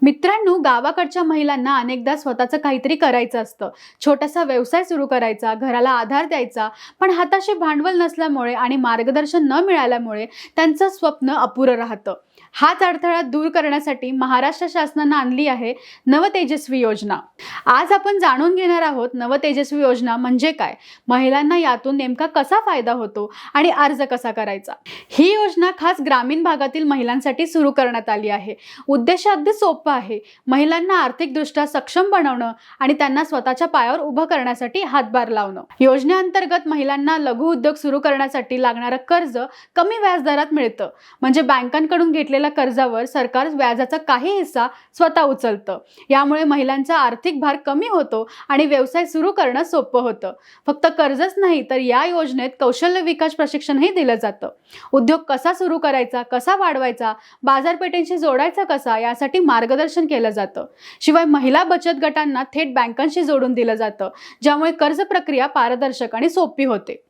मित्रांनो, गावाकडच्या महिलांना अनेकदा स्वतःचं काहीतरी करायचं असतं. छोटासा व्यवसाय सुरू करायचा, घराला आधार द्यायचा, पण हाताशी भांडवल नसल्यामुळे आणि मार्गदर्शन न मिळाल्यामुळे त्यांचं स्वप्न अपुरं राहतं. हाच अडथळा दूर करण्यासाठी महाराष्ट्र शासनानं आणली आहे नवतेजस्वी योजना. आज आपण जाणून घेणार आहोत नवतेजस्वी योजना म्हणजे काय, महिलांना यातून नेमका कसा फायदा होतो आणि अर्ज कसा करायचा. ही योजना खास ग्रामीण भागातील महिलांसाठी सुरू करण्यात आली आहे. उद्देश अगदी सोपा आहे, महिलांना आर्थिकदृष्ट्या सक्षम बनवणं आणि त्यांना स्वतःच्या पायावर उभं करण्यासाठी हातभार लावणं. योजनेअंतर्गत महिलांना लघु उद्योग सुरू करण्यासाठी लागणारं कर्ज कमी व्याजदरात मिळतं. म्हणजे बँकांकडून घेतलेल्या कर्जावर सरकार व्याजाचा काही हिस्सा स्वतः उचलतं. यामुळे महिलांचा आर्थिक भार कमी होतो आणि व्यवसाय सुरू करणं सोपं होतं. फक्त कर्जच नाही तर या योजनेत कौशल्य विकास प्रशिक्षणही दिलं जातं. उद्योग कसा सुरू करायचा, कसा वाढवायचा, बाजारपेठेंशी जोडायचा कसा, यासाठी मार्गदर्शन केलं जातं. शिवाय महिला बचत गटांना थेट बँकांशी जोडून दिलं जातं, ज्यामुळे कर्ज प्रक्रिया पारदर्शक आणि सोपी होते.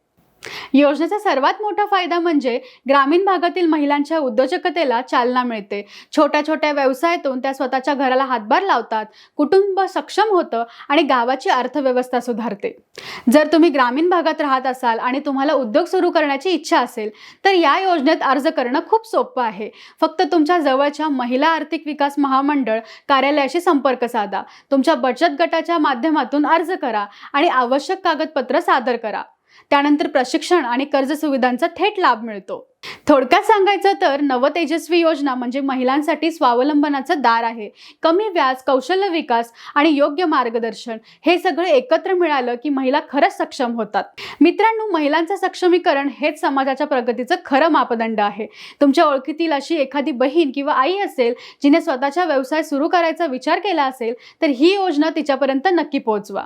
योजनेचा सर्वात मोठा फायदा म्हणजे ग्रामीण भागातील महिलांच्या उद्योजकतेला चालना मिळते. छोट्या छोट्या व्यवसायातून त्या स्वतःच्या घराला हातभार लावतात, कुटुंब सक्षम होतं आणि गावाची अर्थव्यवस्था सुधारते. जर तुम्ही ग्रामीण भागात राहत असाल आणि तुम्हाला उद्योग सुरू करण्याची इच्छा असेल तर या योजनेत अर्ज करणं खूप सोपं आहे. फक्त तुमच्या जवळच्या महिला आर्थिक विकास महामंडळ कार्यालयाशी संपर्क साधा, तुमच्या बचत गटाच्या माध्यमातून अर्ज करा आणि आवश्यक कागदपत्र सादर करा. त्यानंतर प्रशिक्षण आणि कर्ज सुविधांचा थेट लाभ मिळतो. थोडक्यात सांगायचं तर नवतेजस्वी योजना म्हणजे महिलांसाठी स्वावलंबनाचं दार आहे. कमी व्याज, कौशल्य विकास आणि योग्य मार्गदर्शन हे सगळे एकत्र मिळालं की महिला खरंच सक्षम होतात. मित्रांनो, महिलांचं सक्षमीकरण हेच समाजाच्या प्रगतीचं खरं मापदंड आहे. तुमच्या ओळखीतील अशी एखादी बहीण किंवा आई असेल जिने स्वतःचा व्यवसाय सुरू करायचा विचार केला असेल तर ही योजना तिच्यापर्यंत नक्की पोहोचवा.